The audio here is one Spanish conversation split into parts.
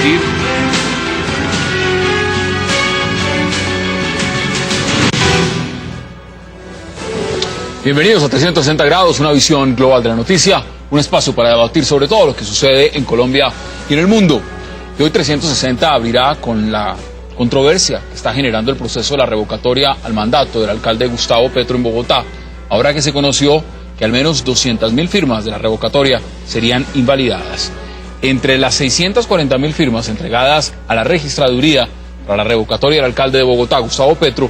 partir. Bienvenidos a 360 grados, una visión global de la noticia, un espacio para debatir sobre todo lo que sucede en Colombia y en el mundo. Y hoy 360 abrirá con la controversia que está generando el proceso de la revocatoria al mandato del alcalde Gustavo Petro en Bogotá, ahora que se conoció que al menos 200.000 firmas de la revocatoria serían invalidadas. Entre las 640.000 firmas entregadas a la registraduría para la revocatoria del alcalde de Bogotá, Gustavo Petro,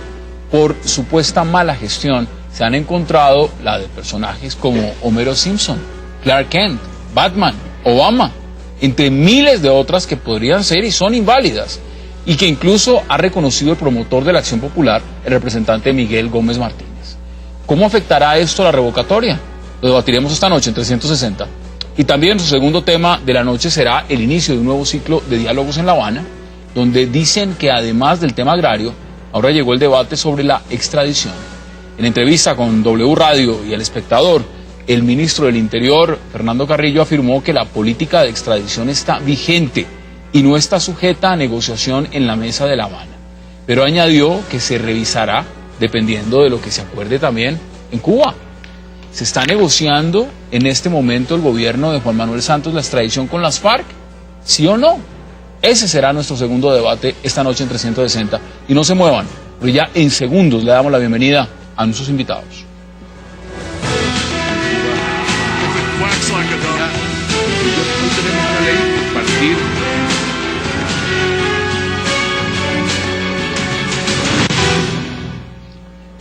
por supuesta mala gestión, se han encontrado la de personajes como Homero Simpson, Clark Kent, Batman, Obama, entre miles de otras que podrían ser y son inválidas, y que incluso ha reconocido el promotor de la Acción Popular, el representante Miguel Gómez Martínez. ¿Cómo afectará esto a la revocatoria? Lo debatiremos esta noche en 360. Y también su segundo tema de la noche será el inicio de un nuevo ciclo de diálogos en La Habana, donde dicen que además del tema agrario, ahora llegó el debate sobre la extradición. En entrevista con W Radio y El Espectador, el ministro del Interior, Fernando Carrillo, afirmó que la política de extradición está vigente y no está sujeta a negociación en la mesa de La Habana. Pero añadió que se revisará dependiendo de lo que se acuerde también en Cuba. ¿Se está negociando en este momento el gobierno de Juan Manuel Santos la extradición con las FARC? ¿Sí o no? Ese será nuestro segundo debate esta noche en 360. Y no se muevan, porque ya en segundos le damos la bienvenida a nuestros invitados.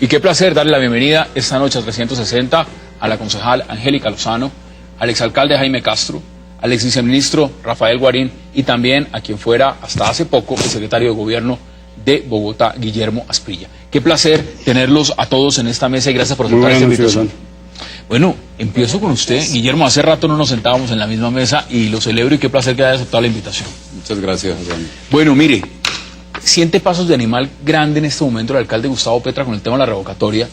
Y qué placer darle la bienvenida esta noche a 360 a la concejal Angélica Lozano, al exalcalde Jaime Castro, al exviceministro Rafael Guarín y también a quien fuera hasta hace poco el secretario de Gobierno de Bogotá, Guillermo Asprilla. Qué placer tenerlos a todos en esta mesa y gracias por aceptar esta invitación. Bueno, empiezo con usted. Guillermo, hace rato no nos sentábamos en la misma mesa y lo celebro y qué placer que haya aceptado la invitación. Muchas gracias, Juan. Bueno, mire, siente pasos de animal grande en este momento el alcalde Gustavo Petro con el tema de la revocatoria,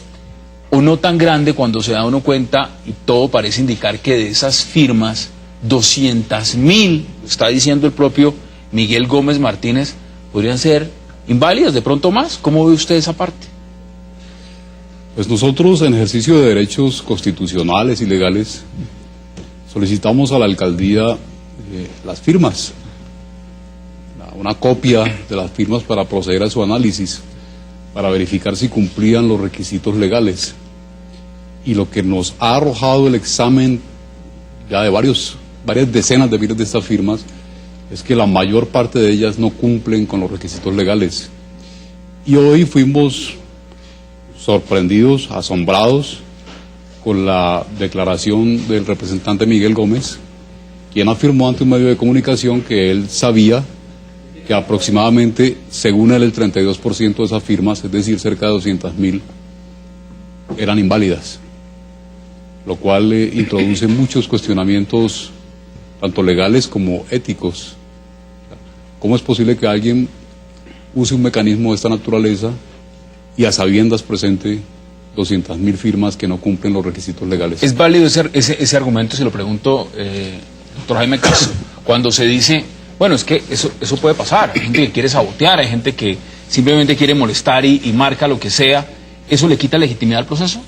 o no tan grande cuando se da uno cuenta y todo parece indicar que de esas firmas, 200.000, está diciendo el propio Miguel Gómez Martínez, podrían ser inválidas, de pronto más. ¿Cómo ve usted esa parte? Pues nosotros, en ejercicio de derechos constitucionales y legales, solicitamos a la alcaldía las firmas, una copia de las firmas para proceder a su análisis, para verificar si cumplían los requisitos legales. Y lo que nos ha arrojado el examen ya de varias decenas de miles de estas firmas es que la mayor parte de ellas no cumplen con los requisitos legales. Y hoy fuimos sorprendidos, asombrados con la declaración del representante Miguel Gómez, quien afirmó ante un medio de comunicación que él sabía que aproximadamente, según él, el 32% de esas firmas, es decir, cerca de 200.000, eran inválidas, lo cual introduce muchos cuestionamientos, tanto legales como éticos. ¿Cómo es posible que alguien use un mecanismo de esta naturaleza y a sabiendas presente 200.000 firmas que no cumplen los requisitos legales? ¿Es válido ese argumento, si lo pregunto, doctor Jaime Castro, cuando se dice, bueno, es que eso puede pasar, hay gente que quiere sabotear, hay gente que simplemente quiere molestar y marca lo que sea, ¿eso le quita legitimidad al proceso?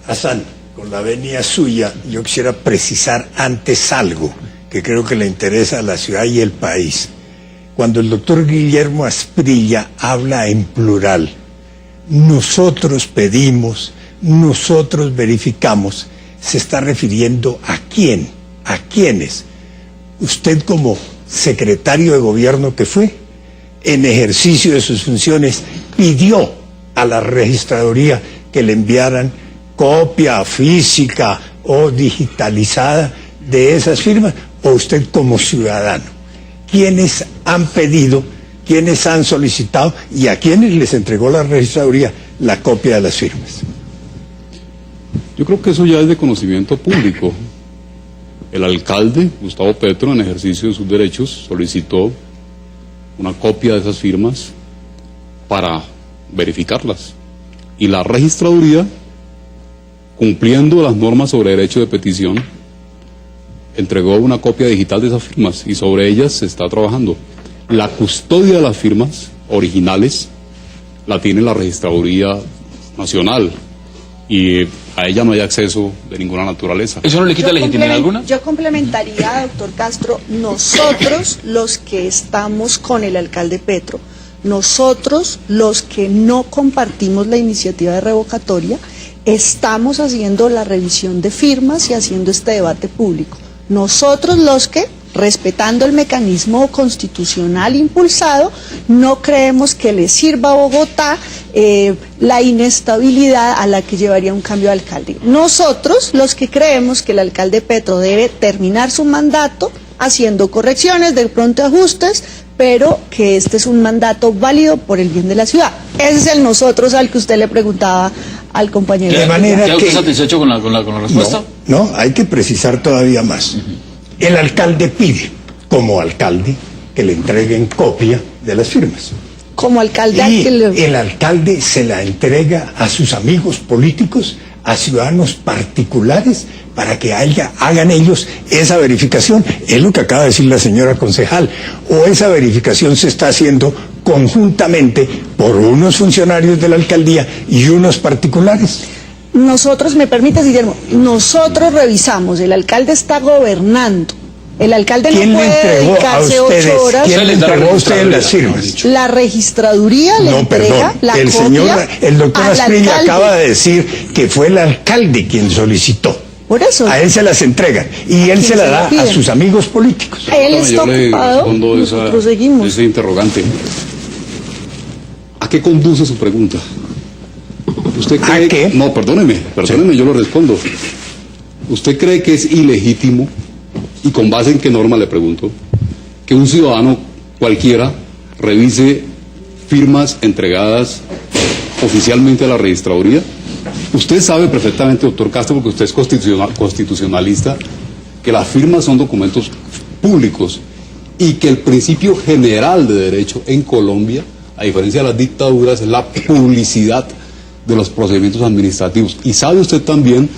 Hassan, con la venia suya, yo quisiera precisar antes algo que creo que le interesa a la ciudad y el país. Cuando el doctor Guillermo Asprilla habla en plural, nosotros pedimos, nosotros verificamos, se está refiriendo a quién, a quiénes. Usted como secretario de gobierno que fue, en ejercicio de sus funciones, pidió a la registraduría que le enviaran copia física o digitalizada de esas firmas, o usted como ciudadano. ¿Quiénes han pedido, quiénes han solicitado y a quiénes les entregó la registraduría la copia de las firmas? Yo creo que eso ya es de conocimiento público. El alcalde, Gustavo Petro, en ejercicio de sus derechos, solicitó una copia de esas firmas para verificarlas. Y la registraduría, cumpliendo las normas sobre derecho de petición, entregó una copia digital de esas firmas y sobre ellas se está trabajando. La custodia de las firmas originales la tiene la Registraduría Nacional y a ella no hay acceso de ninguna naturaleza. ¿Eso no le quita legitimidad alguna? Yo complementaría, doctor Castro, nosotros los que estamos con el alcalde Petro, nosotros los que no compartimos la iniciativa de revocatoria, estamos haciendo la revisión de firmas y haciendo este debate público. Nosotros los que, respetando el mecanismo constitucional impulsado, no creemos que le sirva a Bogotá la inestabilidad a la que llevaría un cambio de alcalde. Nosotros los que creemos que el alcalde Petro debe terminar su mandato haciendo correcciones, de pronto ajustes, pero que este es un mandato válido por el bien de la ciudad. Ese es el nosotros al que usted le preguntaba al compañero. De manera ¿Queda usted que... satisfecho con la respuesta? No, hay que precisar todavía más. El alcalde pide, como alcalde, que le entreguen copia de las firmas. Como alcalde... Y el alcalde se la entrega a sus amigos políticos, a ciudadanos particulares, para que hagan ellos esa verificación. Es lo que acaba de decir la señora concejal. O esa verificación se está haciendo conjuntamente por unos funcionarios de la alcaldía y unos particulares. Nosotros, me permite, Guillermo, nosotros revisamos, el alcalde está gobernando. El alcalde no puede dedicarse 8 horas. ¿Quién le entregó a ustedes las firmas? La registraduría le entrega la copia. El doctor Asprilla acaba de decir que fue el alcalde quien solicitó. Por eso. A él se las entregan y él se las da a sus amigos políticos. Él está ocupado, nosotros seguimos. Ese interrogante. ¿A qué conduce su pregunta? ¿Usted cree qué? No, perdóneme, Sí. yo lo respondo. ¿Usted cree que es ilegítimo, y con base en qué norma le pregunto, que un ciudadano cualquiera revise firmas entregadas oficialmente a la registraduría? Usted sabe perfectamente, doctor Castro, porque usted es constitucionalista, que las firmas son documentos públicos y que el principio general de derecho en Colombia, a diferencia de las dictaduras, es la publicidad de los procedimientos administrativos. Y sabe usted también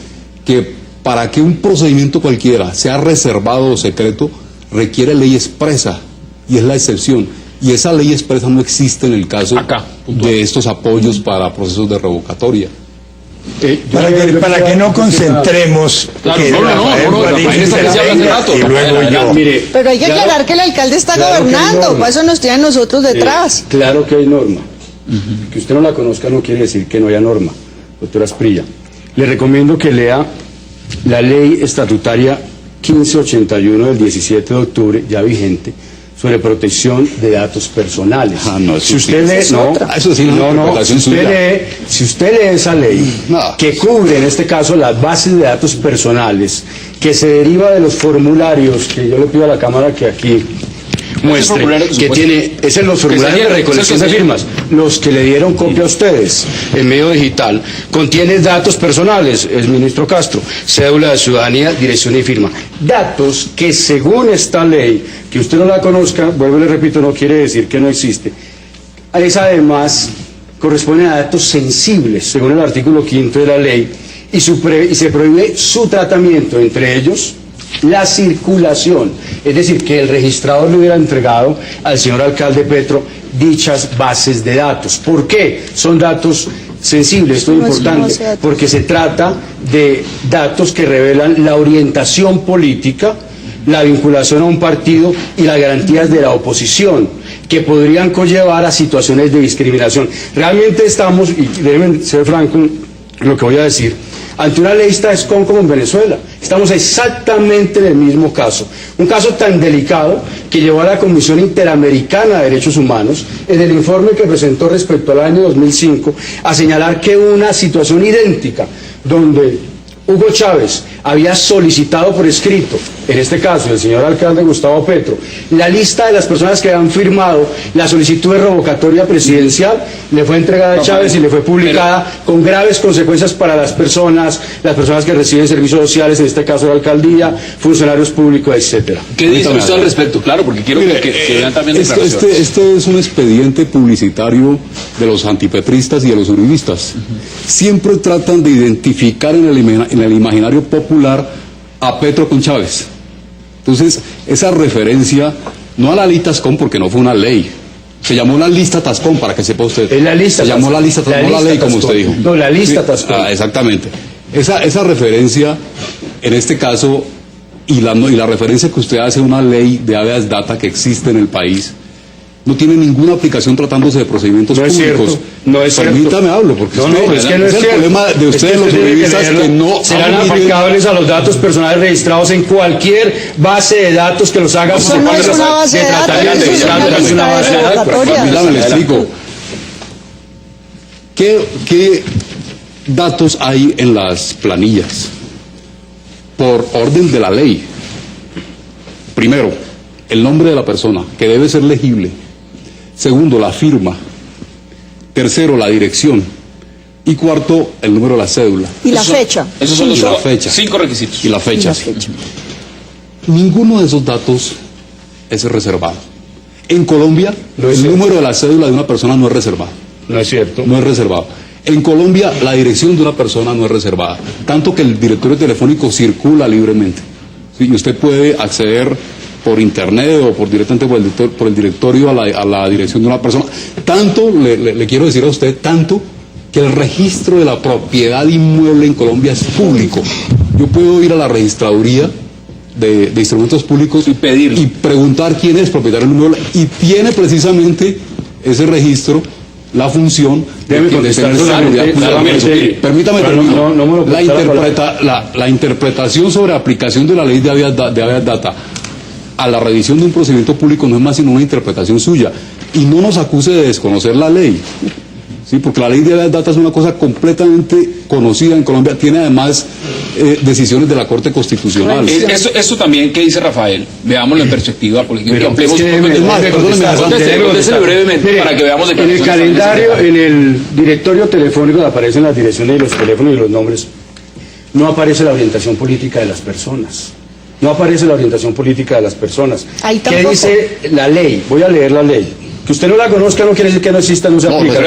que para que un procedimiento cualquiera sea reservado o secreto, requiere ley expresa, y es la excepción. Y esa ley expresa no existe en el caso de estos apoyos para procesos de revocatoria. Para que no concentremos que y luego yo. Mire, pero hay que aclarar que el alcalde está gobernando, para eso nos tienen nosotros detrás. Claro que hay norma. Que usted no la conozca no quiere decir que no haya norma, doctora Asprilla. Le recomiendo que lea la ley estatutaria 1581 del 17 de octubre, ya vigente, sobre protección de datos personales. Si usted lee, si usted lee esa ley, que cubre en este caso las bases de datos personales, que se deriva de los formularios, que yo le pido a la Cámara que aquí muestre, que tiene, es en los formularios de recolección de firmas, los que le dieron copia a ustedes en medio digital, contiene datos personales, el ministro Castro, cédula de ciudadanía, dirección y firma. Datos que según esta ley, que usted no la conozca, vuelvo y le repito, no quiere decir que no existe, es además, corresponden a datos sensibles, según el artículo 5 de la ley, y se prohíbe su tratamiento, entre ellos la circulación, es decir, que el registrador le hubiera entregado al señor alcalde Petro dichas bases de datos. ¿Por qué? Son datos sensibles, esto es importante, porque se trata de datos que revelan la orientación política, la vinculación a un partido y las garantías de la oposición, que podrían conllevar a situaciones de discriminación. Realmente estamos, y deben ser franco en lo que voy a decir, ante una ley STAESCON como en Venezuela. Estamos exactamente en el mismo caso. Un caso tan delicado que llevó a la Comisión Interamericana de Derechos Humanos, en el informe que presentó respecto al año 2005, a señalar que una situación idéntica, donde Hugo Chávez había solicitado por escrito, en este caso el señor alcalde Gustavo Petro, la lista de las personas que habían firmado la solicitud de revocatoria presidencial, le fue entregada a Chávez y le fue publicada con graves consecuencias para las personas que reciben servicios sociales, en este caso la alcaldía, funcionarios públicos, etcétera. ¿Qué dice usted al respecto? Claro, porque quiero que vean también declaraciones. Este es un expediente publicitario de los antipetristas y de los uribistas. Siempre tratan de identificar en el imaginario popular a Petro con Chávez. Entonces, esa referencia, no a la ley Tascón, porque no fue una ley, se llamó la lista Tascón, para que sepa usted. Es la lista. Se llamó la lista Tascón, no la ley, como usted dijo. No, la lista Tascón. Exactamente. Esa referencia, en este caso, y la referencia que usted hace a una ley de habeas data que existe en el país, no tiene ninguna aplicación tratándose de procedimientos no públicos. Es cierto, no es Permítame cierto. hablo, porque no es que no es el cierto. problema de ustedes, los periodistas, que no serán aplicables a los datos personales registrados en cualquier base de datos que los haga. Eso no es una base de datos, eso es una lista de revocatoria. Permítame, le explico. ¿Qué datos hay en las planillas? Por orden de la ley. Primero, el nombre de la persona, que debe ser legible. Segundo, la firma. Tercero, la dirección. Y cuarto, el número de la cédula. Y la fecha. Esos son los la fecha. 5 requisitos. Y la fecha. Y la fecha. Ninguno de esos datos es reservado. En Colombia, el número de la cédula de una persona no es reservado. No es cierto. No es reservado. En Colombia, la dirección de una persona no es reservada. Tanto que el directorio telefónico circula libremente. ¿Sí? Y usted puede acceder por internet o directamente por el directorio a la dirección de una persona. Tanto, le quiero decir a usted, tanto que el registro de la propiedad inmueble en Colombia es público. Yo puedo ir a la registraduría de instrumentos públicos y pedirlo, y preguntar quién es propietario del inmueble, y tiene precisamente ese registro la función de tener seguridad. Permítame terminar. La interpretación sobre aplicación de la ley de habeas data a la revisión de un procedimiento público no es más sino una interpretación suya, y no nos acuse de desconocer la ley. Sí, porque la ley de habeas data es una cosa completamente conocida en Colombia, tiene además decisiones de la Corte Constitucional. Esto también que dice Rafael, veámoslo en perspectiva política. Brevemente para que veamos de qué en el calendario, en el directorio telefónico donde aparecen las direcciones y los teléfonos y los nombres, no aparece la orientación política de las personas. No aparece la orientación política de las personas. ¿Qué dice la ley? Voy a leer la ley. Que usted no la conozca no quiere decir que no exista, no se aplica.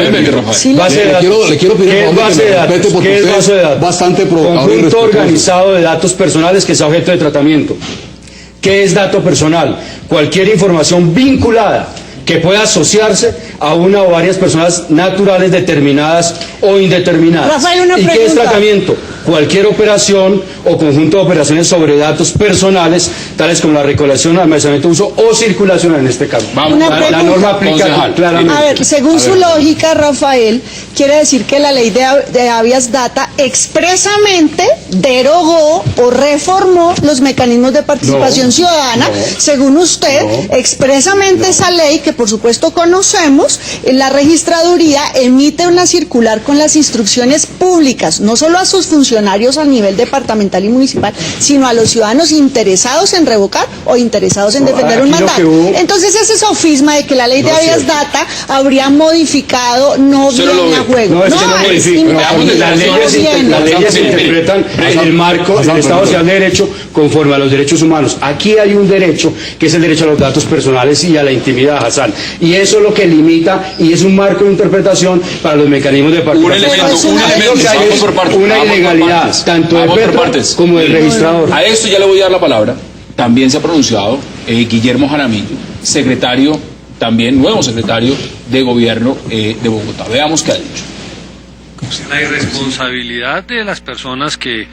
Sí, base de datos. Le quiero pedir ¿Qué es base de datos? ¿Qué es base de datos? Bastante provocador. Conjunto organizado de datos personales que sea objeto de tratamiento. ¿Qué es dato personal? Cualquier información vinculada que pueda asociarse a una o varias personas naturales determinadas o indeterminadas. Rafael, una pregunta. ¿Y qué es tratamiento? Cualquier operación o conjunto de operaciones sobre datos personales, tales como la recolección, almacenamiento, uso o circulación en este caso. Vamos, la norma aplica claramente. A ver, según su lógica, Rafael, quiere decir que la ley de habeas data expresamente derogó o reformó los mecanismos de participación ciudadana. Según usted, expresamente esa ley, que por supuesto conocemos, la registraduría emite una circular con las instrucciones públicas, no solo a sus funcionarios a nivel departamental y municipal, sino a los ciudadanos interesados en revocar o interesados en defender un mandato. Entonces ese sofisma de que la ley de habeas data habría modificado no viene a juego. No, es que no modifica. Las leyes se interpretan en el marco del Estado Social de Derecho conforme a los derechos humanos. Aquí hay un derecho que es el derecho a los datos personales y a la intimidad, Hassan. Y eso es lo que limita y es un marco de interpretación para los mecanismos de participación. Una ilegalidad, tanto de Petro como del registrador. A esto ya le voy a dar la palabra. También se ha pronunciado Guillermo Jaramillo, secretario, también nuevo secretario de Gobierno de Bogotá. Veamos qué ha dicho. La irresponsabilidad de las personas que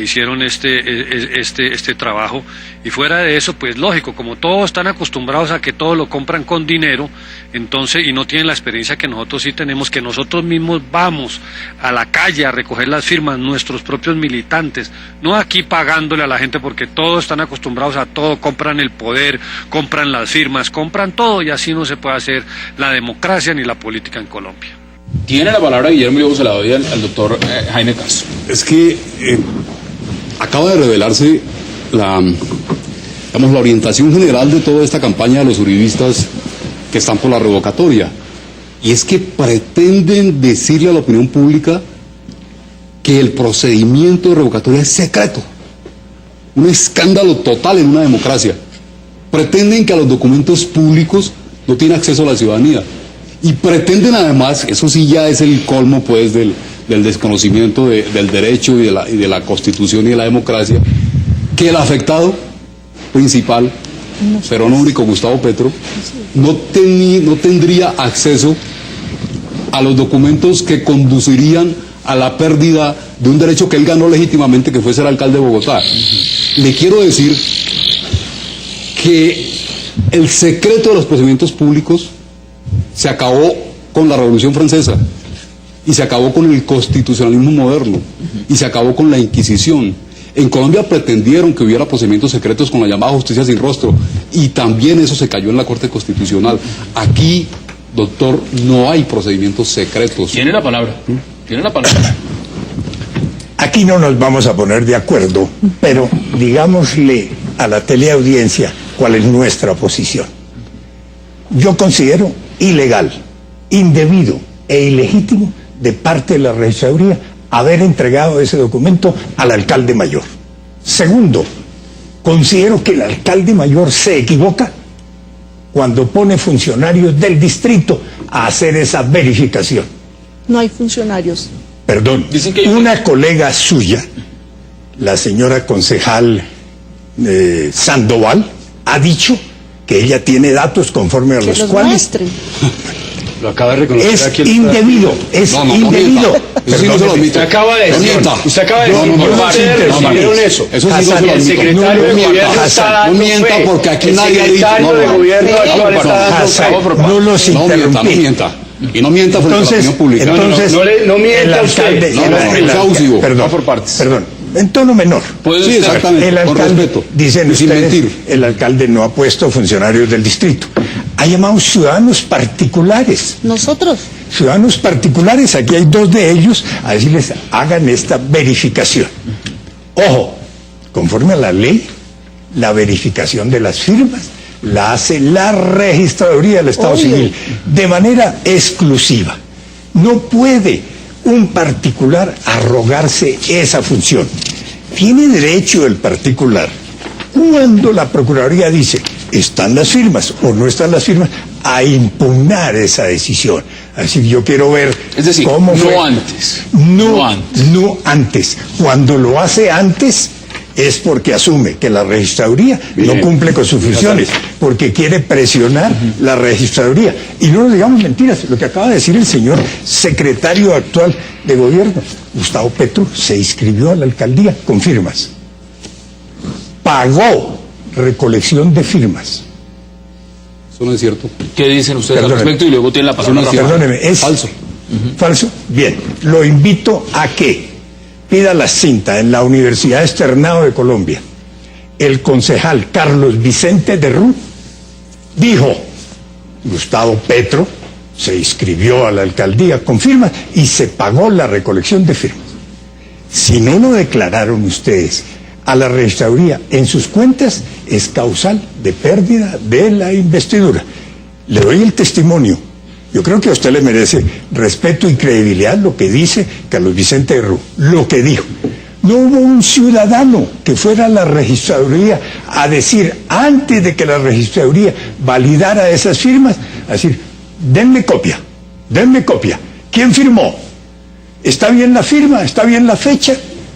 hicieron este trabajo, y fuera de eso, pues lógico, como todos están acostumbrados a que todo lo compran con dinero, entonces, y no tienen la experiencia que nosotros sí tenemos, que nosotros mismos vamos a la calle a recoger las firmas, nuestros propios militantes, no aquí pagándole a la gente, porque todos están acostumbrados a todo, compran el poder, compran las firmas, compran todo, y así no se puede hacer la democracia ni la política en Colombia. Tiene la palabra Guillermo y luego se la doy al doctor Jaime Castro. Es que acaba de revelarse la orientación general de toda esta campaña de los uribistas que están por la revocatoria. Y es que pretenden decirle a la opinión pública que el procedimiento de revocatoria es secreto. Un escándalo total en una democracia. Pretenden que a los documentos públicos no tiene acceso a la ciudadanía. Y pretenden además, eso sí ya es el colmo pues del desconocimiento del derecho y de la Constitución y de la democracia, que el afectado principal, pero no único, Gustavo Petro, no tendría acceso a los documentos que conducirían a la pérdida de un derecho que él ganó legítimamente, que fue ser alcalde de Bogotá. Le quiero decir que el secreto de los procedimientos públicos se acabó con la Revolución Francesa, y se acabó con el constitucionalismo moderno, y se acabó con la Inquisición. En Colombia pretendieron que hubiera procedimientos secretos con la llamada justicia sin rostro, y también eso se cayó en la Corte Constitucional. Aquí, doctor, no hay procedimientos secretos. Tiene la palabra. Tiene la palabra. Aquí no nos vamos a poner de acuerdo, pero digámosle a la teleaudiencia cuál es nuestra posición. Yo considero ilegal, indebido e ilegítimo de parte de la registraduría haber entregado ese documento al alcalde mayor. Segundo, considero que el alcalde mayor se equivoca cuando pone funcionarios del distrito a hacer esa verificación. No hay funcionarios. Perdón, Dicen que hay una colega suya, la señora concejal Sandoval, ha dicho que ella tiene datos conforme a Que los los cuales muestren. Lo acaba de reconocer es aquí. indebido, es No indebido. mienta. Eso sí no se lo admito. Usted acaba de No decir, mienta. usted acaba de No, decir, no, no, ustedes no, no, recibieron no, eso. eso sí no se lo El admito. secretario de No gobierno mienta, está Hassan, dando no mienta, fe. porque aquí El nadie ha dicho- secretario no, de no, gobierno actual está dando Hassan, fe. no los No mienta, no interrumpí. mienta. Y no mienta frente a la Entonces, opinión pública. no mienta el usted. alcalde, No, no, el- exhaustivo, perdón, va por partes. perdón, en tono menor. Puede Sí, usted- exactamente, El con alcalde, respeto. dicen Y sin ustedes, mentir. el alcalde no ha puesto funcionarios del distrito. Ha llamado ciudadanos particulares. Nosotros. Ciudadanos particulares, aquí hay dos de ellos, a decirles, hagan esta verificación. Ojo, conforme a la ley, la verificación de las firmas la hace la registraduría del Estado Obvio. Civil de manera exclusiva. No puede un particular arrogarse esa función. Tiene derecho el particular, cuando la Procuraduría dice, están las firmas o no están las firmas, a impugnar esa decisión. Así que yo quiero ver Es decir, cómo no fue. antes. No, No antes. no antes. Cuando lo hace antes es porque asume que la registraduría no Bien. cumple con sus funciones, porque quiere presionar la registraduría. Y no nos digamos mentiras, lo que acaba de decir el señor secretario actual de gobierno, Gustavo Petro, se inscribió a la alcaldía con firmas. Pagó recolección de firmas. Eso no es cierto. ¿Qué dicen ustedes al Perdóneme. respecto? Y luego tienen la palabra. Eso no es Rafael. Perdóneme, es Falso. ¿Falso? Bien, lo invito a que pida la cinta en la Universidad Externado de Colombia. El concejal Carlos Vicente de Rú dijo, Gustavo Petro se inscribió a la alcaldía con firmas y se pagó la recolección de firmas. Si no lo declararon ustedes a la registraduría en sus cuentas, es causal de pérdida de la investidura. Le doy el testimonio. Yo creo que a usted le merece respeto y credibilidad lo que dice Carlos Vicente de Rú, lo que dijo. No hubo un ciudadano que fuera a la registraduría a decir, antes de que la registraduría validara esas firmas, a decir, denme copia, denme copia. ¿Quién firmó? ¿Está bien la firma? ¿Está bien la fecha?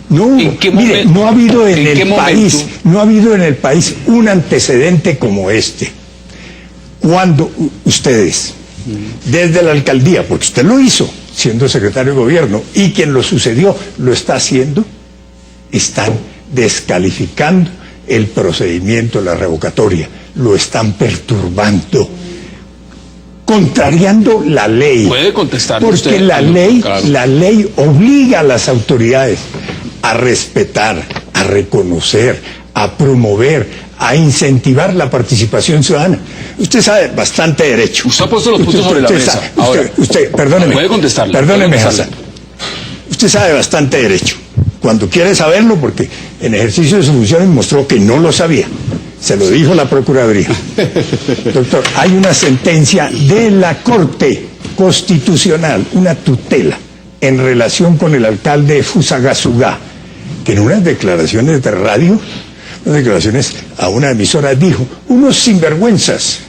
No, ¿En qué mire, momento? no ha habido en ¿En qué el país, momento? no ha habido en el país un antecedente como este. Cuando ustedes, desde la alcaldía, porque usted lo hizo siendo secretario de gobierno y quien lo sucedió lo está haciendo, están descalificando el procedimiento de la revocatoria, lo están perturbando, contrariando la ley. Puede contestar Porque usted. la ley, claro. la ley obliga a las autoridades a respetar, a reconocer, a promover, a incentivar la participación ciudadana. Usted sabe bastante derecho. Usted ha puesto los puntos sobre la mesa. sabe- Ahora, perdóneme. puede contestarle, Perdóneme, puede Hassan. contestarle. Usted sabe bastante derecho. Cuando quiere saberlo, porque en ejercicio de sus funciones mostró que no lo sabía. Se lo dijo la Procuraduría. Doctor, hay una sentencia de la Corte Constitucional, una tutela, en relación con el alcalde de Fusagasugá, que en unas declaraciones de radio, unas declaraciones a una emisora, dijo, unos sinvergüenzas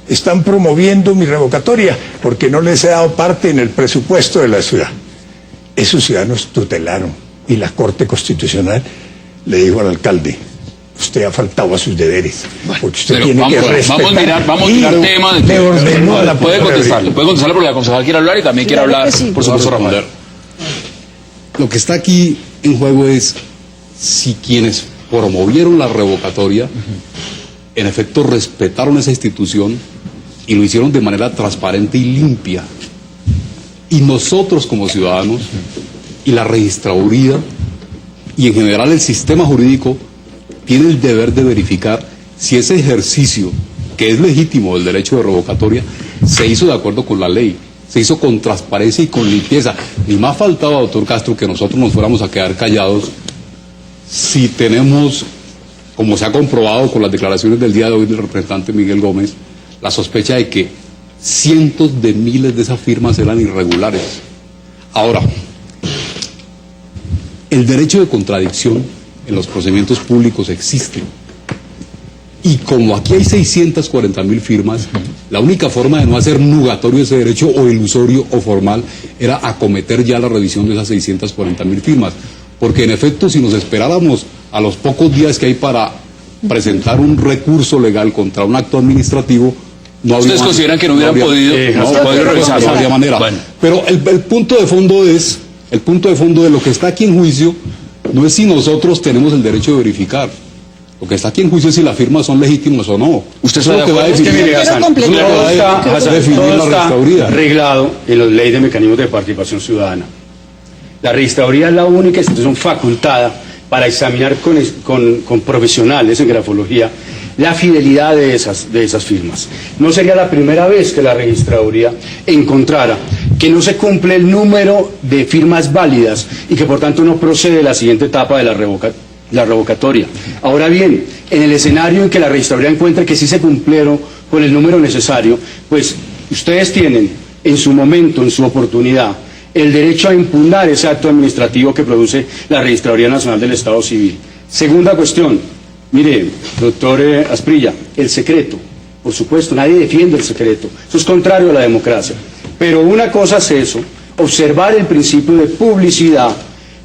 están promoviendo mi revocatoria porque no les he dado parte en el presupuesto de la ciudad. Esos ciudadanos tutelaron y la Corte Constitucional le dijo al alcalde, usted ha faltado a sus deberes. Porque usted Pero tiene vamos, que respetar. vamos a mirar tema de le ordenó a la puede contestarle porque la concejal quiere hablar y también quiere Claro hablar, que sí. por supuesto, Rafael. Lo que está aquí en juego es si quienes promovieron la revocatoria, en efecto respetaron esa institución y lo hicieron de manera transparente y limpia. Y nosotros como ciudadanos y la registraduría y en general el sistema jurídico tiene el deber de verificar si ese ejercicio, que es legítimo del derecho de revocatoria, se hizo de acuerdo con la ley, se hizo con transparencia y con limpieza. Ni más faltaba, doctor Castro, que nosotros nos fuéramos a quedar callados si tenemos, como se ha comprobado con las declaraciones del día de hoy del representante Miguel Gómez, la sospecha de que cientos de miles de esas firmas eran irregulares. Ahora, el derecho de contradicción en los procedimientos públicos existe. Y como aquí hay 640.000 firmas, la única forma de no hacer nugatorio ese derecho o ilusorio o formal era acometer ya la revisión de esas 640.000 firmas. Porque en efecto, si nos esperáramos a los pocos días que hay para presentar un recurso legal contra un acto administrativo, no habría... ¿Ustedes consideran que no hubieran podido revisar? No habría manera. Bueno. Pero el punto de fondo es, el punto de fondo de lo que está aquí en juicio no es si nosotros tenemos el derecho de verificar. Lo que está aquí en juicio es si las firmas son legítimas o no. ¿Usted Eso es lo que va a definir, Quiero completar. definir todo la está registraduría. reglado en la ley de mecanismos de participación ciudadana. La registraduría es la única institución facultada para examinar con profesionales en grafología la fidelidad de esas firmas. No sería la primera vez que la registraduría encontrara que no se cumple el número de firmas válidas y que por tanto no procede la siguiente etapa de la revocatoria. Ahora bien, en el escenario en que la registraduría encuentre que sí se cumplieron con el número necesario, pues ustedes tienen en su momento, en su oportunidad, el derecho a impugnar ese acto administrativo que produce la Registraduría Nacional del Estado Civil. Segunda cuestión, mire, doctor Asprilla, el secreto, por supuesto, nadie defiende el secreto, eso es contrario a la democracia, pero una cosa es eso, observar el principio de publicidad,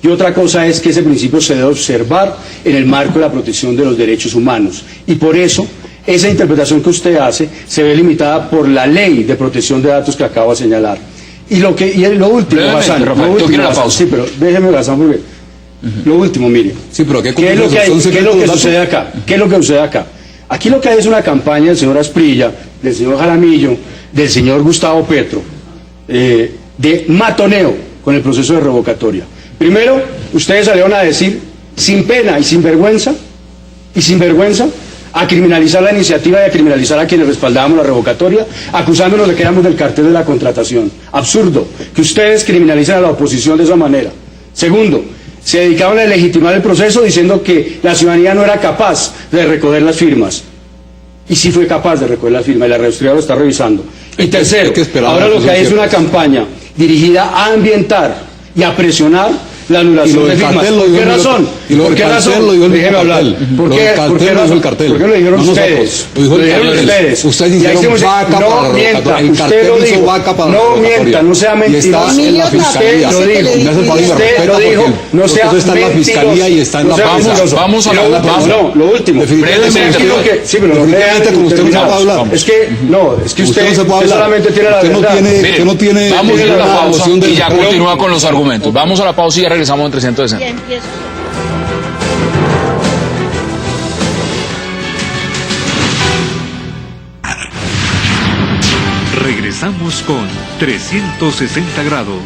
y otra cosa es que ese principio se debe observar en el marco de la protección de los derechos humanos, y por eso esa interpretación que usted hace se ve limitada por la ley de protección de datos que acabo de señalar. Y lo último, Hassan, sí, pero déjeme, Hassan, porque lo último, mire, Sí, pero ¿qué ¿qué es lo que datos? sucede acá? ¿Qué es lo que sucede acá? Aquí lo que hay es una campaña del señor Asprilla, del señor Jaramillo, del señor Gustavo Petro, de matoneo con el proceso de revocatoria. Primero, ustedes salieron a decir, sin pena y sin vergüenza, a criminalizar la iniciativa y a criminalizar a quienes respaldábamos la revocatoria, acusándonos de que éramos del cartel de la contratación. Absurdo que ustedes criminalicen a la oposición de esa manera. Segundo, se dedicaban a legitimar el proceso diciendo que la ciudadanía no era capaz de recoger las firmas. Y sí fue capaz de recoger las firmas, y la registraduría lo está revisando. Y tercero, ahora lo que hay es una campaña dirigida a ambientar y a presionar la anulación de firmas. ¿Por qué razón? ¿Por qué razón? Déjeme hablar. ¿Por qué razón? ¿Por qué lo dijeron ustedes? Lo dijeron ustedes. Ustedes dijeron vaca para la revocatoria. El cartel hizo vaca para la revocatoria. No mienta, no sea mentiroso. Y está en la fiscalía. Usted lo dijo. No sea eso está en la fiscalía y está en la prensa. Vamos a la No, lo último. Sí, pero lo Definitivamente como usted no se puede hablar. Es que usted no se puede hablar. solamente tiene la verdad. Usted no tiene vamos a la pausa noción del y ya pueblo. continúa con los argumentos. Vamos a la pausa y ya regresamos en 360. Regresamos con 360 grados.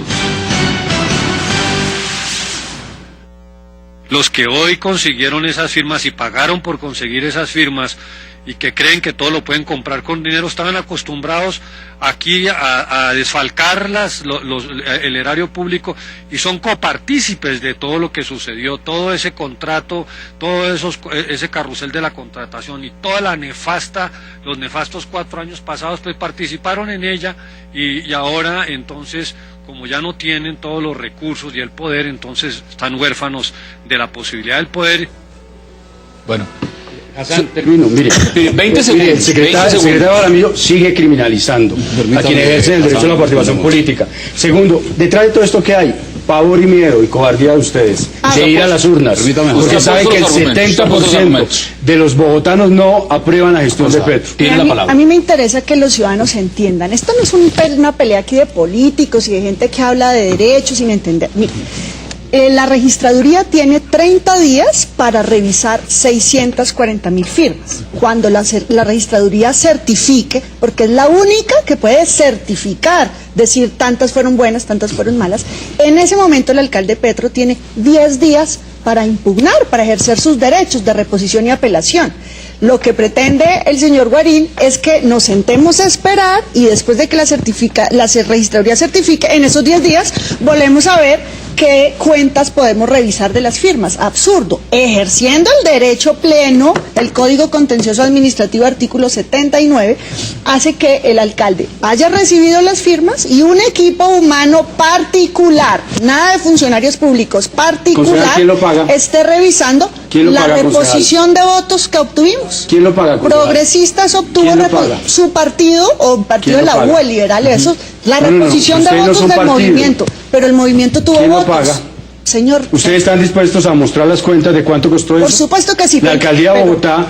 Los que hoy consiguieron esas firmas y pagaron por conseguir esas firmas y que creen que todo lo pueden comprar con dinero, estaban acostumbrados aquí a desfalcar el erario público y son copartícipes de todo lo que sucedió, todo ese contrato, ese carrusel de la contratación y toda los nefastos 4 años pasados, pues participaron en ella y ahora entonces, como ya no tienen todos los recursos y el poder, entonces están huérfanos de la posibilidad del poder. Bueno, Hassan, termino, mire. 20 segundos. El secretario Jaramillo sigue criminalizando a quienes ejercen el derecho a la participación política. Segundo, detrás de todo esto que hay pavor y miedo y cobardía de ustedes de ir a las urnas, porque saben que el 70% de los bogotanos no aprueban la gestión de Petro. A mí me interesa que los ciudadanos entiendan. Esto no es una pelea aquí de políticos y de gente que habla de derechos sin entender. Mire, la registraduría tiene 30 días para revisar 640.000 firmas. Cuando la registraduría certifique, porque es la única que puede certificar, decir tantas fueron buenas, tantas fueron malas, en ese momento el alcalde Petro tiene 10 días para impugnar, para ejercer sus derechos de reposición y apelación. Lo que pretende el señor Guarín es que nos sentemos a esperar y después de que la registraduría certifique, en esos 10 días volvemos a ver qué cuentas podemos revisar de las firmas. Absurdo. Ejerciendo el derecho pleno, el Código Contencioso Administrativo, artículo 79, hace que el alcalde haya recibido las firmas y un equipo humano particular, nada de funcionarios públicos, particular, ¿quién lo paga? Esté revisando la reposición de votos que obtuvimos. ¿Quién lo paga, concejal? Progresistas obtuvo su partido o partido de la U, el liberal, eso, la reposición de votos del movimiento, pero el movimiento tuvo votos. Paga? Señor, ¿ustedes están dispuestos a mostrar las cuentas de cuánto costó eso? Por supuesto que sí. La alcaldía de Bogotá,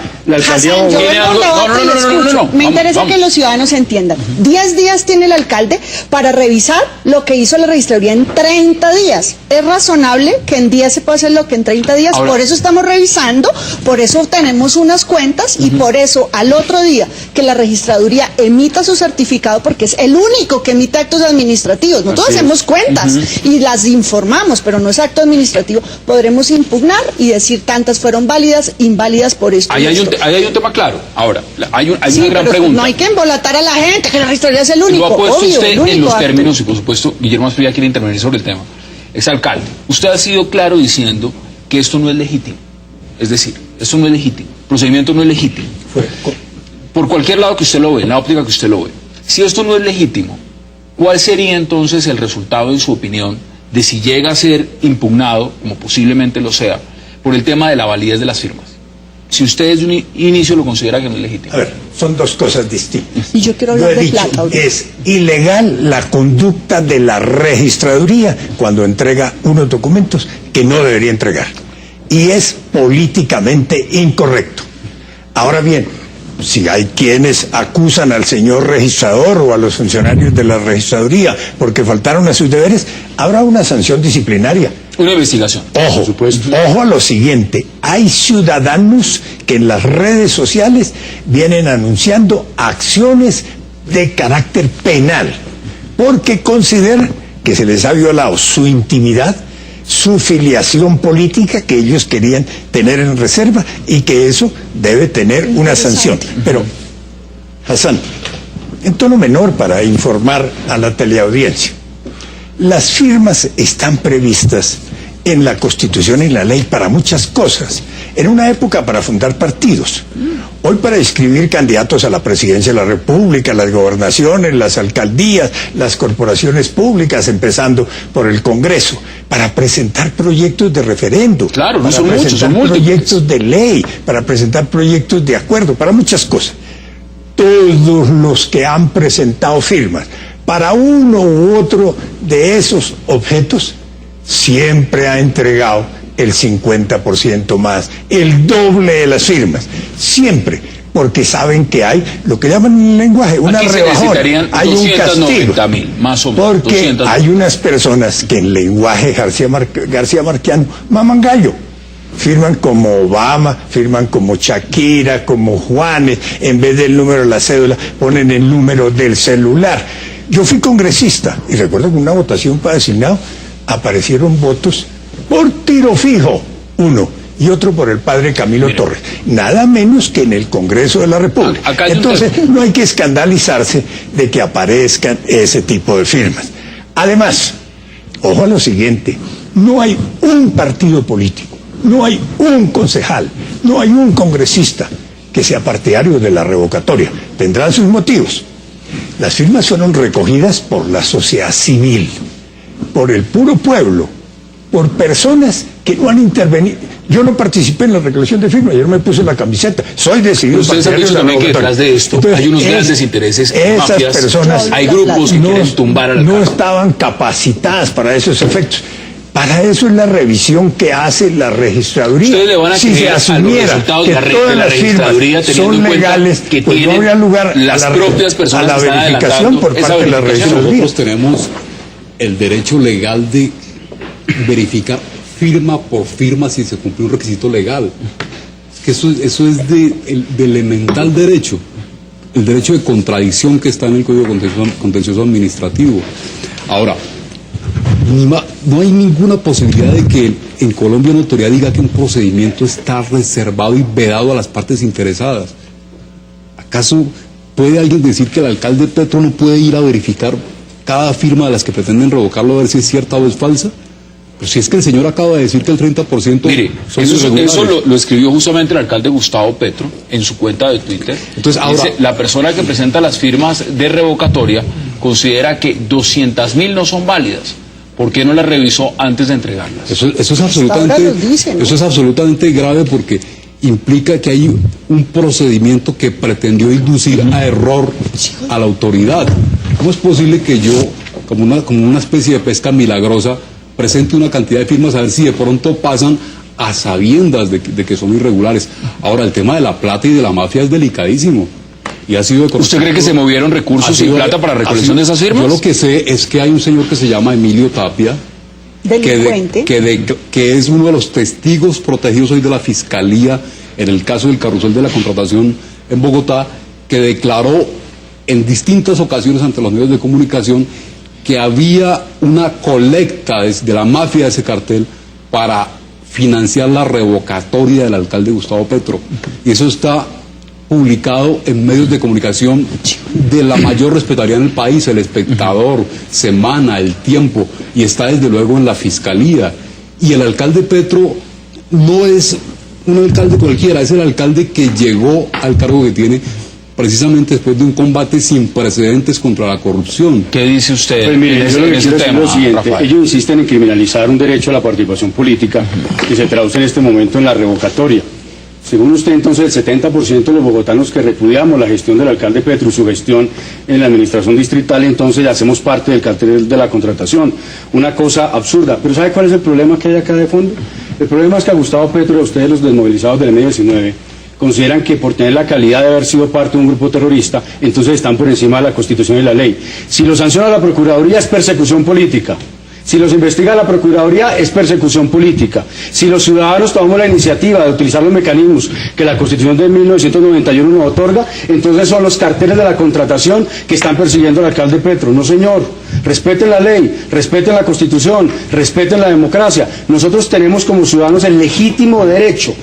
Me interesa que los ciudadanos entiendan. 10 días tiene el alcalde para revisar lo que hizo la registraduría en 30 días. Es razonable que en 10 se pueda hacer lo que en 30 días. Ahora, por eso estamos revisando, por eso tenemos unas cuentas y por eso al otro día que la registraduría emita su certificado, porque es el único que emite actos administrativos. Nosotros hacemos cuentas y las informamos, pero no es acto administrativo, podremos impugnar y decir tantas fueron válidas, inválidas por esto. Ahí hay un tema claro. Ahora, hay una gran pregunta. No hay que embolatar a la gente, que la registraduría es el único. Lo ha puesto obvio, usted en los términos, y por supuesto, Guillermo Asprilla quiere intervenir sobre el tema. Exalcalde, usted ha sido claro diciendo que esto no es legítimo. Es decir, esto no es legítimo. El procedimiento no es legítimo. Por cualquier lado que usted lo ve, en la óptica que usted lo ve. Si esto no es legítimo, ¿cuál sería entonces el resultado, en su opinión, de si llega a ser impugnado, como posiblemente lo sea, por el tema de la validez de las firmas? Si usted desde un inicio lo considera que no es legítimo. A ver, son dos cosas distintas. Y yo quiero hablar de plata. Es ilegal la conducta de la registraduría cuando entrega unos documentos que no debería entregar. Y es políticamente incorrecto. Ahora bien, si hay quienes acusan al señor registrador o a los funcionarios de la registraduría porque faltaron a sus deberes, habrá una sanción disciplinaria. Una investigación. Ojo a lo siguiente, hay ciudadanos que en las redes sociales vienen anunciando acciones de carácter penal porque consideran que se les ha violado su intimidad, su filiación política que ellos querían tener en reserva y que eso debe tener una sanción. Pero, Hassan, en tono menor para informar a la teleaudiencia, las firmas están previstas en la Constitución y en la ley para muchas cosas. En una época para fundar partidos, hoy para inscribir candidatos a la presidencia de la República, las gobernaciones, las alcaldías, las corporaciones públicas, empezando por el Congreso, para presentar proyectos de referendo, claro, no para son muchos, presentar son proyectos de ley, para presentar proyectos de acuerdo, para muchas cosas. Todos los que han presentado firmas para uno u otro de esos objetos siempre ha entregado el 50% más, el doble de las firmas, siempre, porque saben que hay lo que llaman en el lenguaje una rebajón, hay un castigo, más o menos, porque hay unas personas que en lenguaje García Marquiano maman gallo, firman como Obama, firman como Shakira, como Juanes, en vez del número de la cédula ponen el número del celular. Yo fui congresista y recuerdo que en una votación para designado aparecieron votos por tiro fijo, uno, y otro por el padre Camilo Torres, nada menos que en el Congreso de la República. Entonces no hay que escandalizarse de que aparezcan ese tipo de firmas. Además, ojo a lo siguiente, no hay un partido político, no hay un concejal, no hay un congresista que sea partidario de la revocatoria. Tendrán sus motivos. Las firmas fueron recogidas por la sociedad civil, por el puro pueblo, por personas que no han intervenido. Yo no participé en la recolección de firmas, yo no me puse la camiseta, soy decidido. Ustedes han dicho también que detrás de esto hay unos grandes intereses, esas mafias, personas hay grupos que quieren tumbar a la no estaban capacitadas para esos efectos. Para eso es la revisión que hace la registraduría. Ustedes le van a si se asumiera que todas las firmas son legales, que pues no habría lugar las propias personas a la verificación por parte de la registraduría. Nosotros tenemos el derecho legal de verificar firma por firma si se cumple un requisito legal. Es que eso es de elemental derecho. El derecho de contradicción que está en el Código Contencioso Administrativo. Ahora, no hay ninguna posibilidad de que en Colombia una autoridad diga que un procedimiento está reservado y vedado a las partes interesadas. ¿Acaso puede alguien decir que el alcalde Petro no puede ir a verificar cada firma de las que pretenden revocarlo a ver si es cierta o es falsa? Pues si es que el señor acaba de decir que el 30% Mire, son eso lo escribió justamente el alcalde Gustavo Petro en su cuenta de Twitter. Entonces, ahora, dice, la persona que presenta las firmas de revocatoria considera que 200.000 no son válidas. ¿Por qué no las revisó antes de entregarlas? Eso es absolutamente grave porque implica que hay un procedimiento que pretendió inducir a error a la autoridad. ¿Cómo es posible que yo, como una especie de pesca milagrosa, presente una cantidad de firmas a ver si de pronto pasan a sabiendas de que son irregulares? Ahora, el tema de la plata y de la mafia es delicadísimo. Y ha sido ¿Usted cree que se movieron recursos y plata para recolección de esas firmas? Yo lo que sé es que hay un señor que se llama Emilio Tapia, que es uno de los testigos protegidos hoy de la Fiscalía en el caso del carrusel de la contratación en Bogotá, que declaró en distintas ocasiones ante los medios de comunicación que había una colecta de la mafia de ese cartel para financiar la revocatoria del alcalde Gustavo Petro. Y eso está publicado en medios de comunicación de la mayor respetabilidad en el país, El Espectador, Semana, El Tiempo, y está desde luego en la Fiscalía. Y el alcalde Petro no es un alcalde cualquiera, es el alcalde que llegó al cargo que tiene precisamente después de un combate sin precedentes contra la corrupción. ¿Qué dice usted? Pues mire, yo lo que quiero decir es lo siguiente: Rafael. ellos insisten en criminalizar un derecho a la participación política que se traduce en este momento en la revocatoria. Según usted, entonces, el 70% de los bogotanos que repudiamos la gestión del alcalde Petro y su gestión en la administración distrital, entonces hacemos parte del cartel de la contratación. Una cosa absurda. Pero ¿sabe cuál es el problema que hay acá de fondo? El problema es que a Gustavo Petro y a ustedes, los desmovilizados del M-19, consideran que por tener la calidad de haber sido parte de un grupo terrorista, entonces están por encima de la Constitución y la ley. Si lo sanciona la Procuraduría, es persecución política. Si los investiga la Procuraduría, es persecución política. Si los ciudadanos tomamos la iniciativa de utilizar los mecanismos que la Constitución de 1991 nos otorga, entonces son los carteles de la contratación que están persiguiendo al alcalde Petro. No, señor. Respeten la ley, respeten la Constitución, respeten la democracia. Nosotros tenemos como ciudadanos el legítimo derecho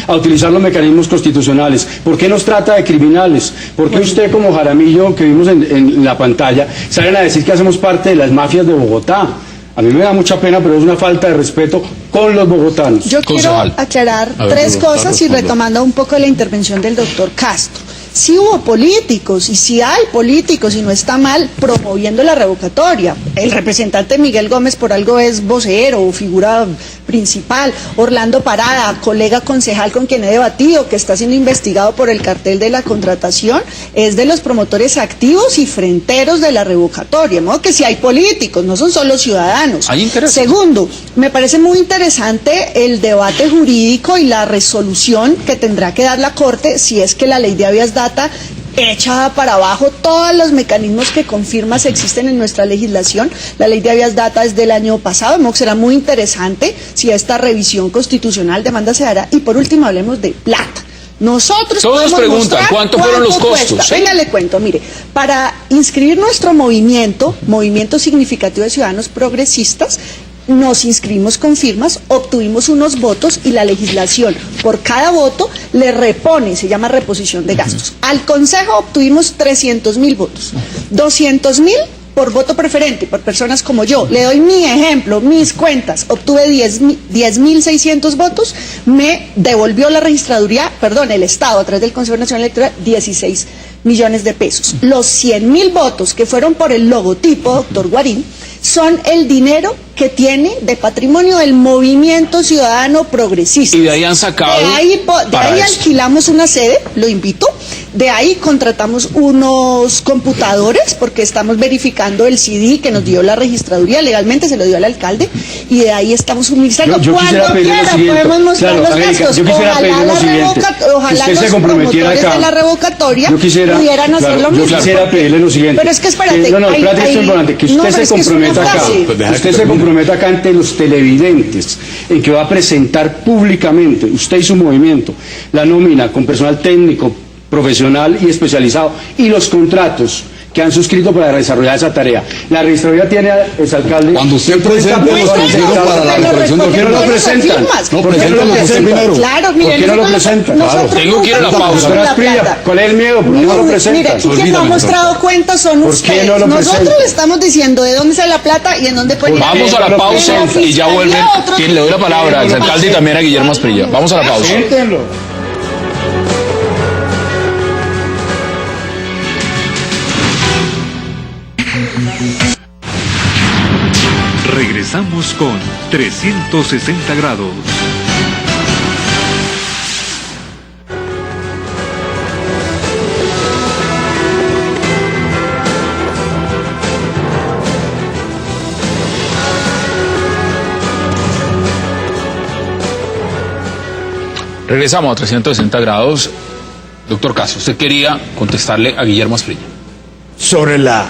a utilizar los mecanismos constitucionales. ¿Por qué nos trata de criminales? ¿Por qué usted, como Jaramillo, que vimos en la pantalla, salen a decir que hacemos parte de las mafias de Bogotá? A mí me da mucha pena, pero es una falta de respeto con los bogotanos. Yo quiero aclarar tres cosas y retomando un poco la intervención del doctor Castro. Sí hubo políticos y sí hay políticos y no está mal promoviendo la revocatoria. El representante Miguel Gómez por algo es vocero o figura principal. Orlando Parada, colega concejal con quien he debatido, que está siendo investigado por el cartel de la contratación, es de los promotores activos y fronteros de la revocatoria. De modo que sí hay políticos, no son solo ciudadanos. Hay interés. Segundo, me parece muy interesante el debate jurídico y la resolución que tendrá que dar la Corte si es que la ley de habeas data echa para abajo todos los mecanismos que con firmas existen en nuestra legislación. La ley de habeas data es del año pasado, de modo que será muy interesante si esta revisión constitucional demanda se hará. Y por último hablemos de plata. Nosotros todos preguntan cuánto fueron los costos. Venga, le cuento, mire, para inscribir nuestro movimiento significativo de ciudadanos progresistas, nos inscribimos con firmas, obtuvimos unos votos y la legislación por cada voto le repone, se llama reposición de gastos. Al Consejo obtuvimos 300.000 votos, 200.000 por voto preferente, por personas como yo. Le doy mi ejemplo, mis cuentas, obtuve 10.600 votos, me devolvió la registraduría, el Estado a través del Consejo Nacional Electoral, 16 millones de pesos. Los 100.000 votos que fueron por el logotipo, doctor Guarín, son el dinero que tiene de patrimonio del Movimiento Ciudadano Progresista. Y de ahí han sacado. De ahí alquilamos una sede, lo invito, De ahí contratamos unos computadores porque estamos verificando el CD que nos dio la registraduría, legalmente se lo dio al alcalde, y de ahí estamos suministrando. Yo quisiera pedirle lo siguiente. Podemos mostrar los Angélica, gastos. yo quisiera Ojalá pedirle lo siguiente. Ojalá que usted los se comprometiera promotores acá. de la revocatoria pudieran hacer lo mismo. Yo quisiera pedirle lo siguiente. Pero es que espérate. Espérate, es importante que usted se comprometa acá. Usted se comprometa acá ante los televidentes en que va a presentar públicamente, usted y su movimiento, la nómina con personal técnico, profesional y especializado, y los contratos que han suscrito para desarrollar esa tarea. La registraduría tiene al exalcalde. Cuando usted presente los consejos para la recolección de ¿por qué no lo presentan? ¿Por qué no lo presentan? Claro, ¿Por qué no lo presentan? Tengo que ir a la pausa. ¿Cuál es el miedo? ¿Por qué no lo presentan? Mire, quien no ha mostrado cuentas son ¿Por qué ustedes. no lo Nosotros presentan? le estamos diciendo de dónde sale la plata y en dónde puede ir. Vamos a la pausa y ya vuelven. Le doy la palabra al alcalde y también a Guillermo Asprilla. Vamos a la pausa. Preséntenlo. Regresamos con 360 grados. Regresamos a 360 grados. Doctor Castro, usted quería contestarle a Guillermo Asprilla. Sobre la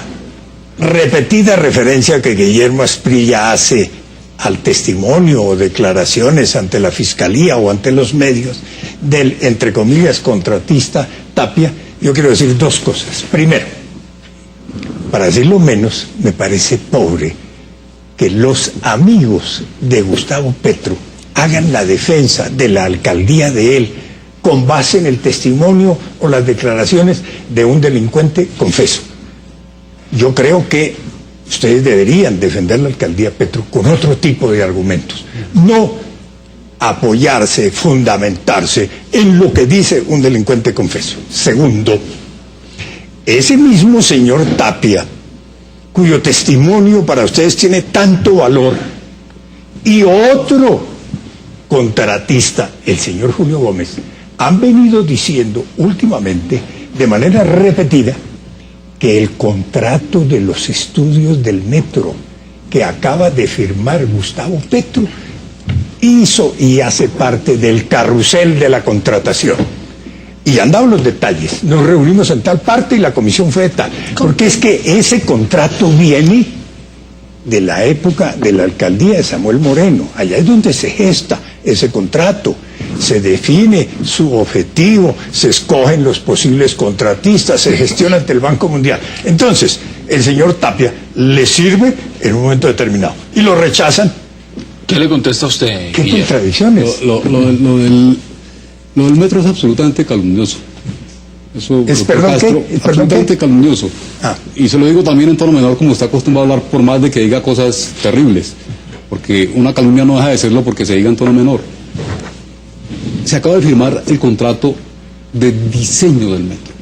repetida referencia que Guillermo Asprilla hace al testimonio o declaraciones ante la Fiscalía o ante los medios del, entre comillas, contratista Tapia, yo quiero decir dos cosas. Primero, para decirlo menos, me parece pobre que los amigos de Gustavo Petro hagan la defensa de la alcaldía de él con base en el testimonio o las declaraciones de un delincuente confeso. Yo creo que ustedes deberían defender la alcaldía Petro con otro tipo de argumentos, no apoyarse, fundamentarse en lo que dice un delincuente confeso. Segundo, ese mismo señor Tapia, cuyo testimonio para ustedes tiene tanto valor, y otro contratista, el señor Julio Gómez, han venido diciendo últimamente de manera repetida que el contrato de los estudios del metro que acaba de firmar Gustavo Petro hizo y hace parte del carrusel de la contratación. Y han dado los detalles. Nos reunimos en tal parte y la comisión fue de tal. Porque es que ese contrato viene de la época de la alcaldía de Samuel Moreno. Allá es donde se gesta ese contrato. Se define su objetivo, se escogen los posibles contratistas, se gestiona ante el Banco Mundial. Entonces, el señor Tapia le sirve en un momento determinado. Y lo rechazan. ¿Qué le contesta a usted, ¿Qué Guillermo? contradicciones? Lo del metro es absolutamente calumnioso. Eso, ¿Es, doctor perdón, Castro, qué? absolutamente calumnioso. Ah. Y se lo digo también en tono menor, como está acostumbrado a hablar, por más de que diga cosas terribles. Porque una calumnia no deja de serlo porque se diga en tono menor. Se acaba de firmar el contrato de diseño del metro.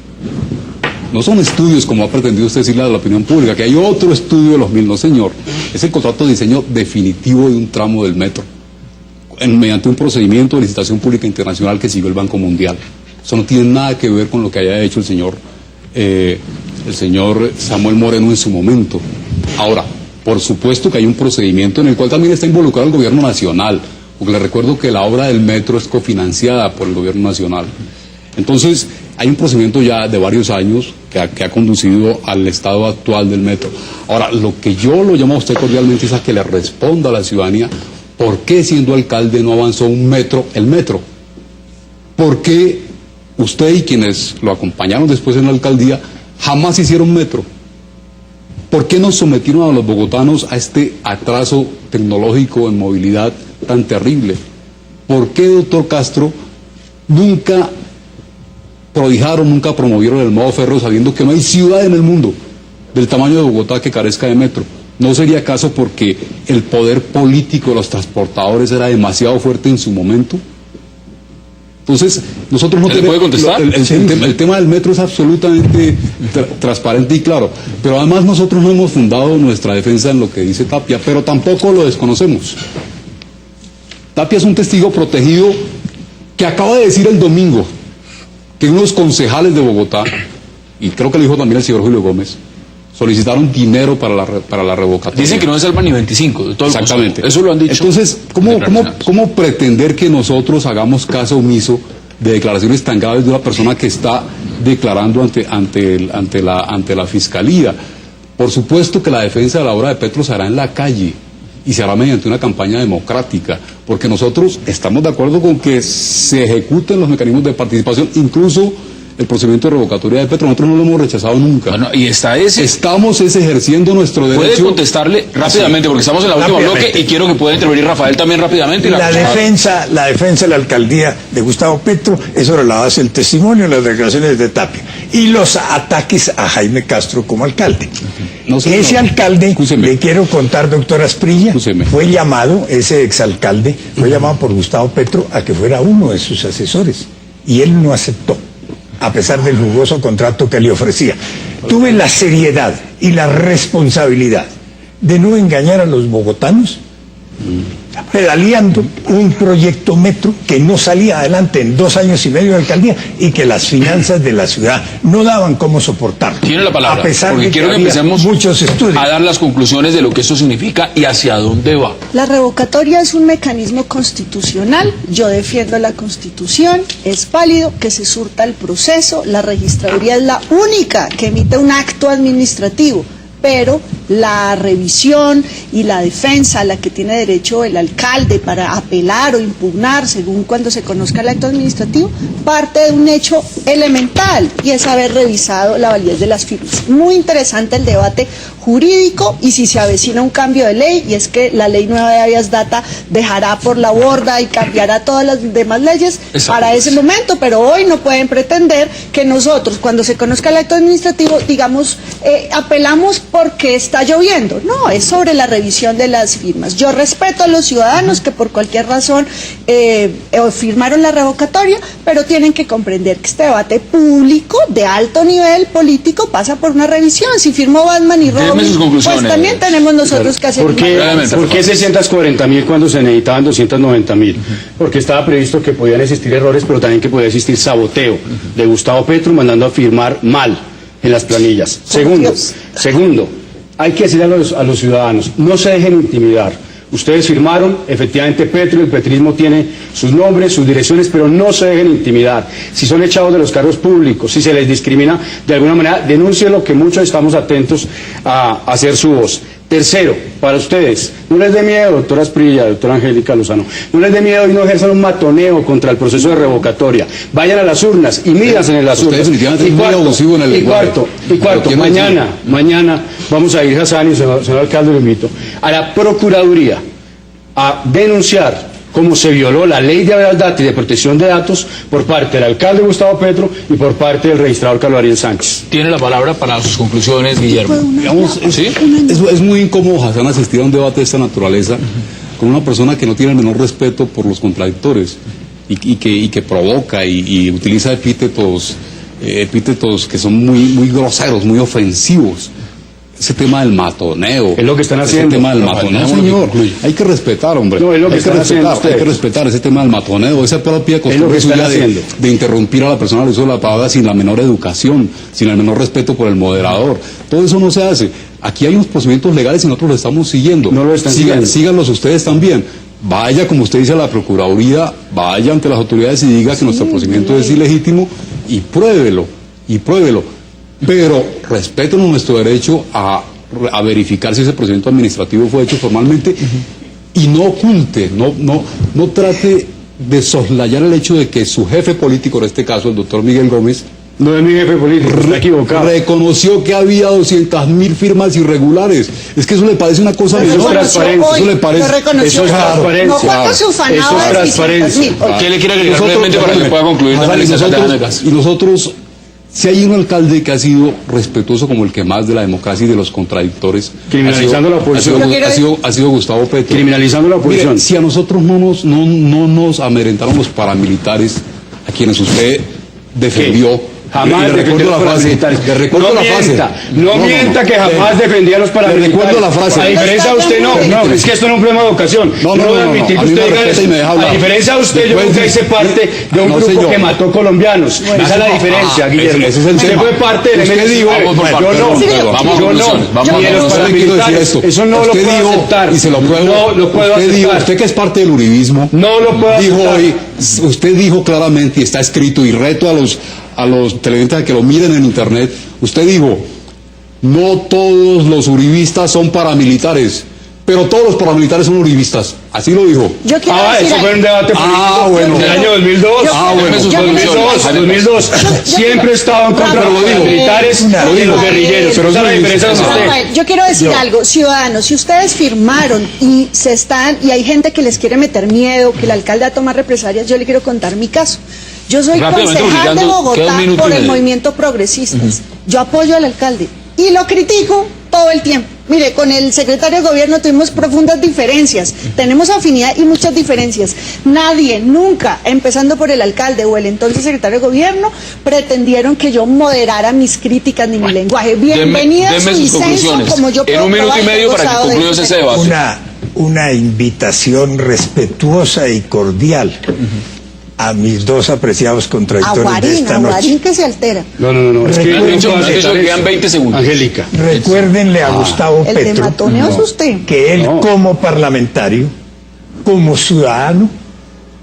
No son estudios como ha pretendido usted decirle a la opinión pública, que hay otro estudio de los mil, no señor. Es el contrato de diseño definitivo de un tramo del metro, mediante un procedimiento de licitación pública internacional que siguió el Banco Mundial. Eso no tiene nada que ver con lo que haya hecho el señor Samuel Moreno en su momento. Ahora, por supuesto que hay un procedimiento en el cual también está involucrado el gobierno nacional, porque le recuerdo que la obra del metro es cofinanciada por el gobierno nacional. Entonces, hay un procedimiento ya de varios años que ha conducido al estado actual del metro. Ahora, lo que yo lo llamo a usted cordialmente es a que le responda a la ciudadanía por qué, siendo alcalde, no avanzó el metro. ¿Por qué usted y quienes lo acompañaron después en la alcaldía jamás hicieron metro? ¿Por qué nos sometieron a los bogotanos a este atraso tecnológico en movilidad tan terrible? ¿Por qué, doctor Castro, nunca prodigaron, nunca promovieron el modo férreo sabiendo que no hay ciudad en el mundo del tamaño de Bogotá que carezca de metro? ¿No sería acaso porque el poder político de los transportadores era demasiado fuerte en su momento? Entonces, nosotros no tenemos... ¿Le puede contestar? El tema del metro es absolutamente transparente y claro, pero además nosotros no hemos fundado nuestra defensa en lo que dice Tapia, pero tampoco lo desconocemos. Tapia es un testigo protegido que acaba de decir el domingo que unos concejales de Bogotá, y creo que lo dijo también el señor Julio Gómez, solicitaron dinero para la revocatoria. Dicen que no se salvan ni 25 de todo el Exactamente. consumo. Eso lo han dicho. Entonces, ¿cómo pretender que nosotros hagamos caso omiso de declaraciones tan graves de una persona que está declarando ante la Fiscalía? Por supuesto que la defensa de la obra de Petro se hará en la calle y se hará mediante una campaña democrática, porque nosotros estamos de acuerdo con que se ejecuten los mecanismos de participación, incluso el procedimiento de revocatoria de Petro. Nosotros no lo hemos rechazado nunca. Bueno, y está ese. Estamos ejerciendo nuestro derecho. Puede contestarle rápidamente, porque estamos en la última bloque y quiero que pueda intervenir Rafael también rápidamente. La defensa de la alcaldía de Gustavo Petro es sobre la base del testimonio, las declaraciones de Tapia y los ataques a Jaime Castro como alcalde. Ese alcalde, Escúcheme. le quiero contar, doctor Asprilla, Escúcheme. fue llamado, ese exalcalde, fue llamado por Gustavo Petro a que fuera uno de sus asesores y él no aceptó, a pesar del jugoso contrato que le ofrecía. Tuve la seriedad y la responsabilidad de no engañar a los bogotanos, pedaleando un proyecto metro que no salía adelante en 2 años y medio de alcaldía y que las finanzas de la ciudad no daban cómo soportarlo. Tiene la palabra, a pesar porque de quiero que había empecemos muchos estudios. a dar las conclusiones de lo que esto significa y hacia dónde va. La revocatoria es un mecanismo constitucional, yo defiendo la Constitución, es válido que se surta el proceso, la registraduría es la única que emite un acto administrativo, pero la revisión y la defensa a la que tiene derecho el alcalde para apelar o impugnar según cuando se conozca el acto administrativo, parte de un hecho elemental y es haber revisado la validez de las firmas. Muy interesante el debate jurídico y si se avecina un cambio de ley, y es que la ley nueva de habeas data dejará por la borda y cambiará todas las demás leyes para ese momento, pero hoy no pueden pretender que nosotros cuando se conozca el acto administrativo digamos apelamos porque está lloviendo. No, es sobre la revisión de las firmas. Yo respeto a los ciudadanos que por cualquier razón firmaron la revocatoria, pero tienen que comprender que este debate público de alto nivel político pasa por una revisión. Si firmó Batman y Robin, pues también tenemos nosotros que hacer ¿Por qué 640.000 cuando se necesitaban 290.000? Porque estaba previsto que podían existir errores, pero también que podía existir saboteo de Gustavo Petro mandando a firmar mal en las planillas. Segundo, hay que decirle a los ciudadanos, no se dejen intimidar. Ustedes firmaron, efectivamente Petro, el petrismo tiene sus nombres, sus direcciones, pero no se dejen intimidar. Si son echados de los cargos públicos, si se les discrimina de alguna manera, denúncienlo, que muchos estamos atentos a hacer su voz. Tercero, para ustedes, no les dé miedo, doctora Asprilla, doctora Angélica Lozano, no les dé miedo y no ejerzan un matoneo contra el proceso de revocatoria. Vayan a las urnas y mídanse en las urnas. Y cuarto, mañana vamos a ir, Hassan y señor alcalde, lo invito, a la Procuraduría a denunciar cómo se violó la ley de habeas data y de protección de datos por parte del alcalde Gustavo Petro y por parte del registrador Carlos Ariel Sánchez. Tiene la palabra para sus conclusiones, Guillermo. Digamos, es muy incómodo, Hassan, asistir a un debate de esta naturaleza con una persona que no tiene el menor respeto por los contradictores y que provoca y utiliza epítetos que son muy groseros, muy ofensivos. Ese tema del matoneo. Es lo que están haciendo. Ese tema del matoneo, señor. Hay que respetar, hombre. No, es lo que están haciendo ustedes. Hay que respetar ese tema del matoneo, esa propia costumbre suya de interrumpir a la persona al uso de la palabra sin la menor educación, sin el menor respeto por el moderador. Todo eso no se hace. Aquí hay unos procedimientos legales y nosotros lo estamos siguiendo. No lo están siguiendo. Síganlos ustedes también. Vaya, como usted dice, a la Procuraduría, vaya ante las autoridades y diga que nuestro procedimiento es ilegítimo y pruébelo. Pero respétenos nuestro derecho a verificar si ese procedimiento administrativo fue hecho formalmente y no oculte, no trate de soslayar el hecho de que su jefe político, en este caso el doctor Miguel Gómez, no es mi jefe político, está equivocado. Reconoció que había 200.000 firmas irregulares. Es que eso le parece una cosa menor. Eso es transparencia. Eso le parece. Eso es transparencia. No, cuando se ufanaba eso es transparencia. ¿Qué le quiere agregar brevemente para que pueda concluir? Y nosotros, si hay un alcalde que ha sido respetuoso como el que más de la democracia y de los contradictores, criminalizando la oposición, ha sido Gustavo Petro. Criminalizando la oposición. Mire, si a nosotros no nos amedrentaron los paramilitares, a quienes usted defendió, Jamás Le recuerdo la frase. Le recuerdo la frase. No mienta que jamás defendía a los paramilitares. Le recuerdo la frase. A diferencia de usted, no, es que esto no es un problema de educación. No, voy a admitir que usted diga eso. A diferencia de usted, yo nunca hice parte de un grupo que mató colombianos. Esa es la diferencia, Guillermo. Ese es el Usted tema. fue parte del Usted dijo, eso no lo puedo aceptar. Y se lo puedo, no lo puedo aceptar. Usted que es parte del uribismo, no lo puedo aceptar. Usted dijo claramente, y está escrito, y reto a los televidentes a que lo miren en internet, usted dijo, no todos los uribistas son paramilitares, pero todos los paramilitares son uribistas. Así lo dijo. Yo quiero decir eso fue un debate político bueno. del año 2002. Bueno. 2002. Siempre he estado en contra de los militares y los guerrilleros. Pero esa es la diferencia con usted. Yo quiero decir algo, ciudadanos, si ustedes firmaron y hay gente que les quiere meter miedo, que el alcalde va a tomar represalias, yo le quiero contar mi caso. Yo soy concejal de Bogotá por el movimiento Progresistas. Yo apoyo al alcalde y lo critico todo el tiempo. Mire, con el secretario de gobierno tuvimos profundas diferencias, tenemos afinidad y muchas diferencias. Nadie, nunca, empezando por el alcalde o el entonces secretario de gobierno, pretendieron que yo moderara mis críticas ni mi lenguaje. Bienvenida a su disenso, como yo puedo en un minuto y medio para que concluyas ese debate. Una invitación respetuosa y cordial a mis dos apreciados contradictores de esta noche. Aguarín que se altera. No. Es que quedan 20 segundos. Angélica. Recuérdenle a Gustavo El de Petro matoneo es usted. que él como parlamentario, como ciudadano,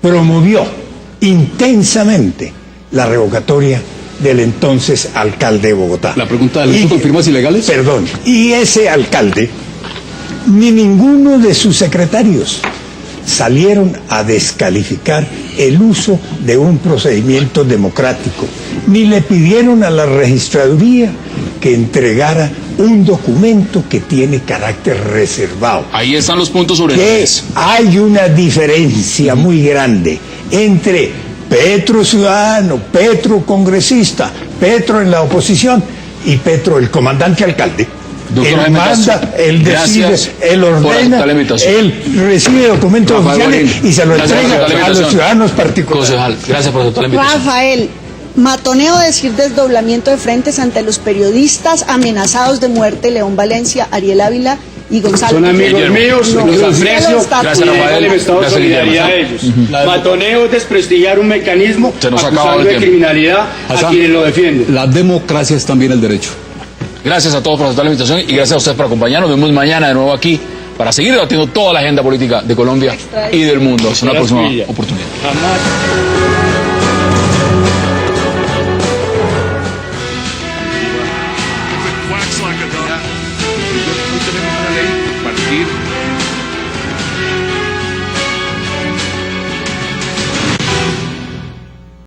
promovió intensamente la revocatoria del entonces alcalde de Bogotá. La pregunta del con firmas ilegales. Perdón. Y ese alcalde, ni ninguno de sus secretarios salieron a descalificar el uso de un procedimiento democrático, ni le pidieron a la registraduría que entregara un documento que tiene carácter reservado. Ahí están los puntos sobre la Que mesa. hay una diferencia muy grande entre Petro ciudadano, Petro congresista, Petro en la oposición y Petro el comandante alcalde. Doctor Él manda, él decide, él ordena, él recibe documentos oficiales y se lo entrega a los ciudadanos particulares. Concejal, gracias por aceptar la invitación. Rafael, matoneo decir desdoblamiento de frentes ante los periodistas amenazados de muerte, León Valencia, Ariel Ávila y Gonzalo. Son amigos míos, los aprecio. Gracias, Rafael. El estado de solidaridad a ellos. Matoneo es desprestigiar un mecanismo acusando de criminalidad a quienes lo defienden. La democracia es también el derecho. Gracias a todos por aceptar la invitación y gracias a ustedes por acompañarnos. Nos vemos mañana de nuevo aquí para seguir debatiendo toda la agenda política de Colombia y del mundo. Hasta una próxima oportunidad. Jamás.